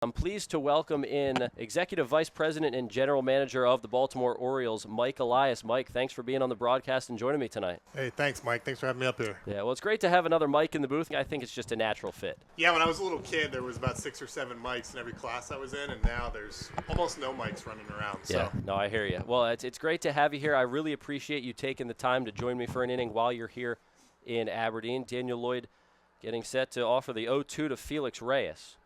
I'm pleased to welcome in Executive Vice President and General Manager of the Baltimore Orioles, Mike Elias. Mike, thanks for being on the broadcast and joining me tonight. Hey, thanks, Mike. Thanks for having me up here. Yeah, well, it's great to have another Mike in the booth. I think it's just a natural fit. Yeah, when I was a little kid, there was about 6 or 7 mics in every class I was in, and now there's almost no mics running around. Yeah, no, I hear you. Well, it's great to have you here. I really appreciate you taking the time to join me for an inning while you're here in Aberdeen. Daniel Lloyd getting set to offer the 0-2 to Felix Reyes.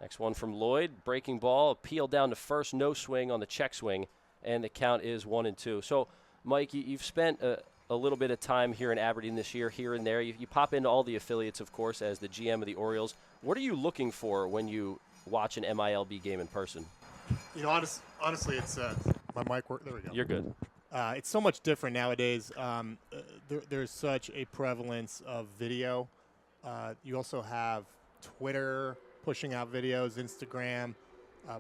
Next one from Lloyd, breaking ball, appeal down to first, no swing on the check swing, and the count is 1-2. So, Mike, you've spent a little bit of time here in Aberdeen this year, here and there. You pop into all the affiliates, of course, as the GM of the Orioles. What are you looking for when you watch an MILB game in person? You know, honestly, it's my mic work. There we go. You're good. It's so much different nowadays. There's such a prevalence of video. You also have Twitter pushing out videos, Instagram.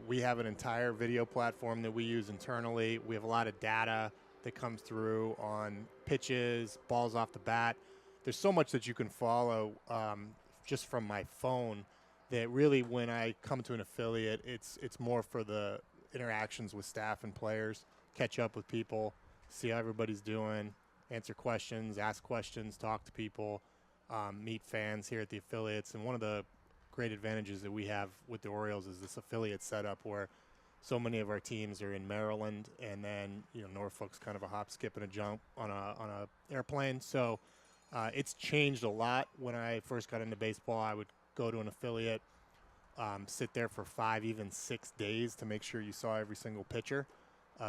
We have an entire video platform that we use internally. We have a lot of data that comes through on pitches, balls off the bat. There's so much that you can follow just from my phone that really, when I come to an affiliate, it's more for the interactions with staff and players, catch up with people, see how everybody's doing, answer questions, ask questions, talk to people, meet fans here at the affiliates. And one of the great advantages that we have with the Orioles is this affiliate setup where so many of our teams are in Maryland, and then Norfolk's kind of a hop, skip, and a jump on a airplane. So it's changed a lot. When I first got into baseball, I would go to an affiliate, sit there for 5, even 6 days to make sure you saw every single pitcher.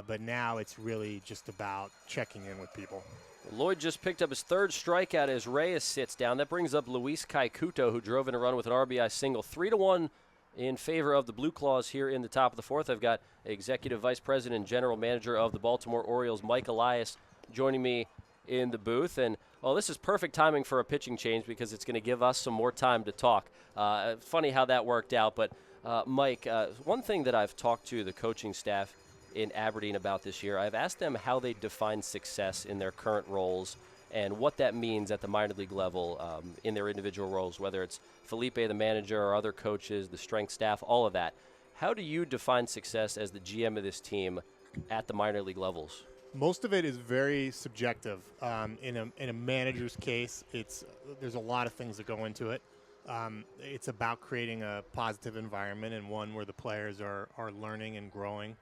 But now it's really just about checking in with people. Lloyd just picked up his third strikeout as Reyes sits down. That brings up Luis Kikuto, who drove in a run with an RBI single. 3-1 in favor of the Blue Claws here in the top of the fourth. I've got Executive Vice President and General Manager of the Baltimore Orioles, Mike Elias, joining me in the booth. And, well, this is perfect timing for a pitching change because it's going to give us some more time to talk. Funny how that worked out. But, Mike, one thing that I've talked to the coaching staff in Aberdeen about this year, I've asked them how they define success in their current roles and what that means at the minor league level in their individual roles, whether it's Felipe, the manager, or other coaches, the strength staff, all of that. How do you define success as the GM of this team at the minor league levels? Most of it is very subjective. In a manager's case, there's a lot of things that go into it. It's about creating a positive environment and one where the players are learning and growing.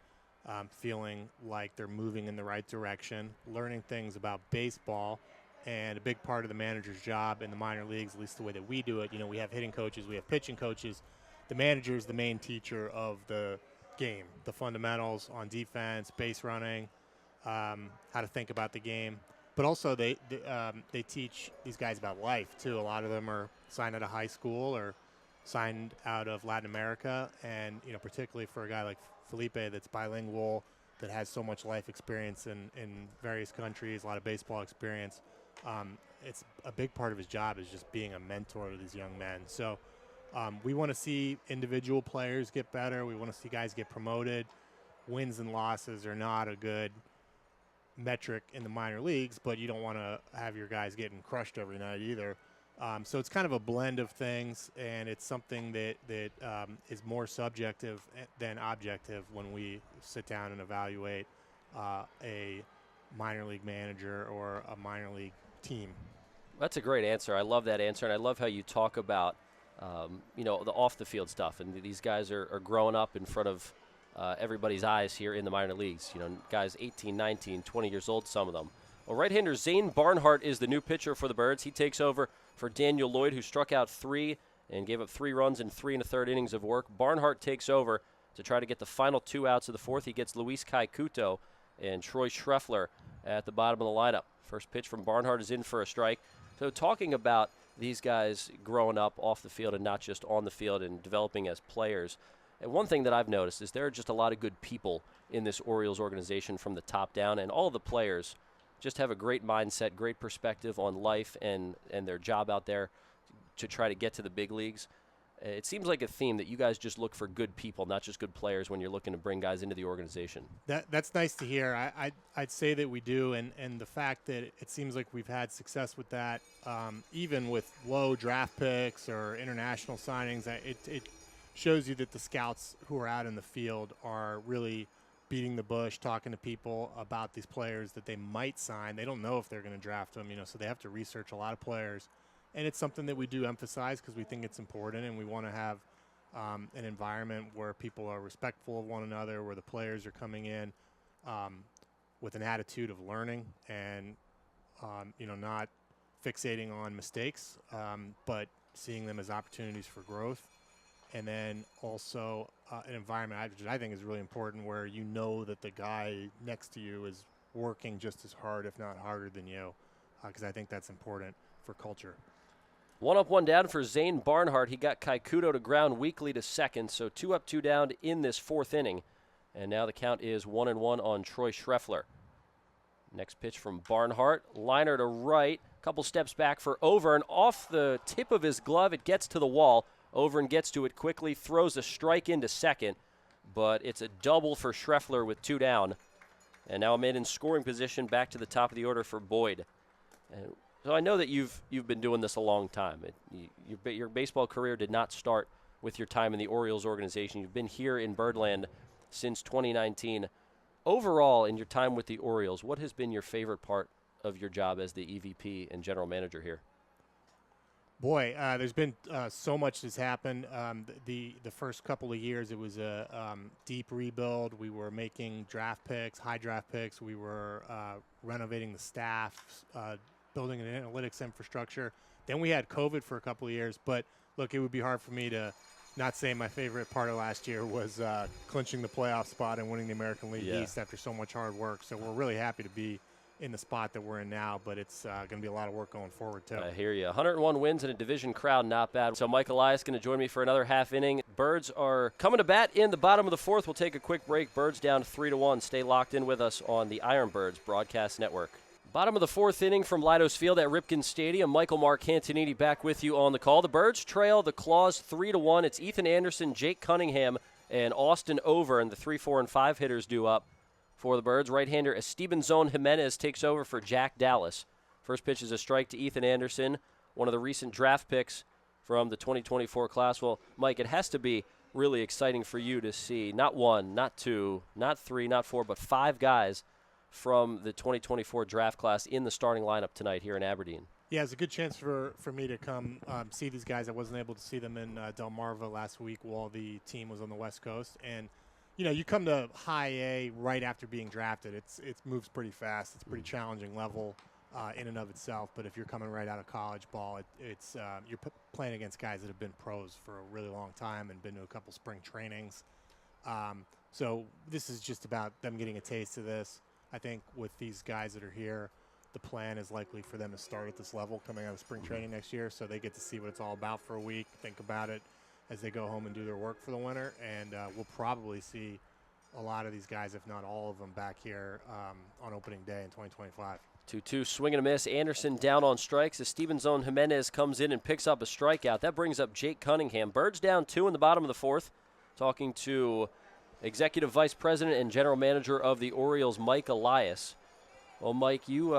Feeling like they're moving in the right direction, learning things about baseball. And a big part of the manager's job in the minor leagues, at least the way that we do it, we have hitting coaches, we have pitching coaches. The manager is the main teacher of the game, the fundamentals on defense, base running, how to think about the game. But also they teach these guys about life, too. A lot of them are signed out of high school or signed out of Latin America. And, particularly for a guy like Felipe that's bilingual, that has so much life experience in various countries, a lot of baseball experience. It's a big part of his job is just being a mentor to these young men. So we want to see individual players get better. We want to see guys get promoted. Wins and losses are not a good metric in the minor leagues, but you don't want to have your guys getting crushed every night either. So it's kind of a blend of things, and it's something that is more subjective than objective when we sit down and evaluate a minor league manager or a minor league team. That's a great answer. I love that answer, and I love how you talk about, the off-the-field stuff. And these guys are growing up in front of everybody's eyes here in the minor leagues. Guys 18, 19, 20 years old, some of them. Well, right-hander Zane Barnhart is the new pitcher for the Birds. He takes over for Daniel Lloyd, who struck out 3 and gave up 3 runs in 3 1/3 innings of work. Barnhart takes over to try to get the final 2 outs of the fourth. He gets Luis Kikuto and Troy Schreffler at the bottom of the lineup. First pitch from Barnhart is in for a strike. So talking about these guys growing up off the field and not just on the field and developing as players, and one thing that I've noticed is there are just a lot of good people in this Orioles organization from the top down, and all the players just have a great mindset, great perspective on life and their job out there to try to get to the big leagues. It seems like a theme that you guys just look for good people, not just good players, when you're looking to bring guys into the organization. That's nice to hear. I'd say that we do, and the fact that it seems like we've had success with that, even with low draft picks or international signings, shows you that the scouts who are out in the field are really beating the bush, talking to people about these players that they might sign. They don't know if they're going to draft them, so they have to research a lot of players. And it's something that we do emphasize because we think it's important, and we want to have an environment where people are respectful of one another, where the players are coming in with an attitude of learning and, not fixating on mistakes, but seeing them as opportunities for growth. And then also an environment, which I think is really important, where that the guy next to you is working just as hard, if not harder than you, because I think that's important for culture. 1 up, 1 down for Zane Barnhart. He got Kaikuto to ground weakly to second, so 2 up, 2 down in this 4th inning. And now the count is 1-1 on Troy Schreffler. Next pitch from Barnhart. Liner to right. Couple steps back for Overn. Off the tip of his glove, it gets to the wall. Overn gets to it quickly, throws a strike into second, but it's a double for Schreffler with 2 down. And now a man in scoring position back to the top of the order for Boyd. And so I know that you've been doing this a long time. Your baseball career did not start with your time in the Orioles organization. You've been here in Birdland since 2019. Overall, in your time with the Orioles, what has been your favorite part of your job as the EVP and general manager here? Boy, there's been so much that's happened. The first couple of years, it was a deep rebuild. We were making high draft picks. We were renovating the staff, building an analytics infrastructure. Then we had COVID for a couple of years. But, look, it would be hard for me to not say my favorite part of last year was clinching the playoff spot and winning the American League East after so much hard work. So we're really happy to be in the spot that we're in now, but it's going to be a lot of work going forward, too. I hear you. 101 wins in a division crowd, not bad. So Mike Elias going to join me for another half inning. Birds are coming to bat in the bottom of the 4th. We'll take a quick break. Birds down 3-1. Stay locked in with us on the IronBirds broadcast network. Bottom of the 4th inning from Leidos Field at Ripken Stadium. Michael Marcantonini back with you on the call. The Birds trail the Claws 3-1. It's Ethan Anderson, Jake Cunningham, and Austin Over, and the 3, 4, and 5 hitters due up for the Birds. Right-hander Estebanzon Jimenez takes over for Jack Dallas. First pitch is a strike to Ethan Anderson, one of the recent draft picks from the 2024 class. Well, Mike, it has to be really exciting for you to see not 1, not 2, not 3, not 4, but 5 guys from the 2024 draft class in the starting lineup tonight here in Aberdeen. Yeah, it's a good chance for me to come see these guys. I wasn't able to see them in Delmarva last week while the team was on the West Coast. And, you come to high A right after being drafted. It moves pretty fast. It's a pretty challenging level in and of itself. But if you're coming right out of college ball, it's you're playing against guys that have been pros for a really long time and been to a couple spring trainings. So this is just about them getting a taste of this. I think with these guys that are here, the plan is likely for them to start at this level coming out of spring training next year, so they get to see what it's all about for a week, think about it as they go home and do their work for the winter, and we'll probably see a lot of these guys, if not all of them, back here on opening day in 2025. 2-2, swing and a miss. Anderson down on strikes as Estebanzon Jimenez comes in and picks up a strikeout. That brings up Jake Cunningham. Birds down 2 in the bottom of the 4th. Talking to Executive Vice President and General Manager of the Orioles, Mike Elias. Well, Mike, you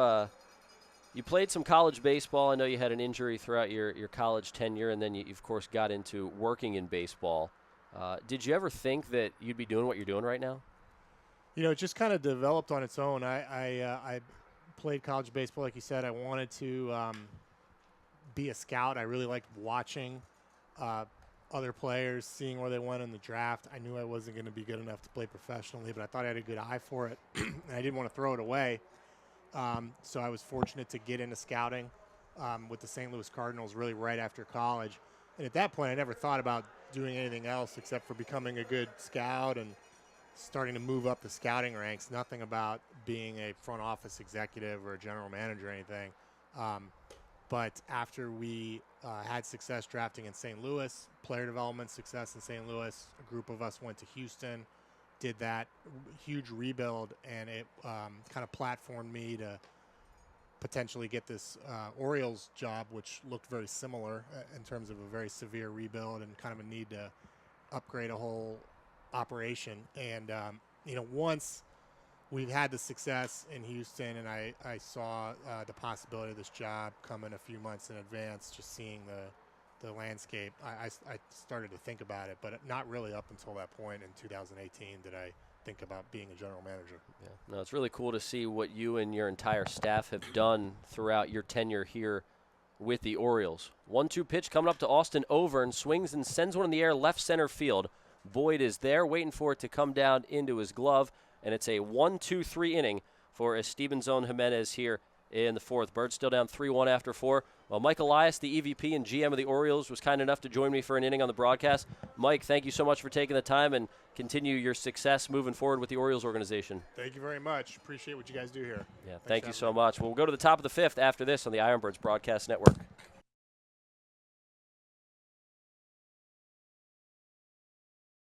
played some college baseball. I know you had an injury throughout your college tenure, and then you, of course, got into working in baseball. Did you ever think that you'd be doing what you're doing right now? It just kind of developed on its own. I played college baseball, like you said. I wanted to be a scout. I really liked watching other players, seeing where they went in the draft. I knew I wasn't going to be good enough to play professionally, but I thought I had a good eye for it, and I didn't want to throw it away. So I was fortunate to get into scouting with the St. Louis Cardinals really right after college. And at that point, I never thought about doing anything else except for becoming a good scout and starting to move up the scouting ranks. Nothing about being a front office executive or a general manager or anything. But after we had success drafting in St. Louis, player development success in St. Louis, a group of us went to Houston, did that huge rebuild, and it kind of platformed me to potentially get this Orioles job, which looked very similar in terms of a very severe rebuild and kind of a need to upgrade a whole operation. And, once we've had the success in Houston, and I saw the possibility of this job coming a few months in advance, just seeing the landscape, I started to think about it, but not really up until that point in 2018 did I think about being a general manager. Yeah. No, it's really cool to see what you and your entire staff have done throughout your tenure here with the Orioles. 1-2 pitch coming up to Austin Overn, swings and sends one in the air left center field. Boyd is there waiting for it to come down into his glove, and it's a 1-2-3 inning for Estebanzon Jimenez here in the fourth. Birds still down 3-1 after 4. Well, Mike Elias, the EVP and GM of the Orioles, was kind enough to join me for an inning on the broadcast. Mike, thank you so much for taking the time, and continue your success moving forward with the Orioles organization. Thank you very much. Appreciate what you guys do here. Yeah, thank you so much. We'll go to the top of the fifth after this on the IronBirds Broadcast Network.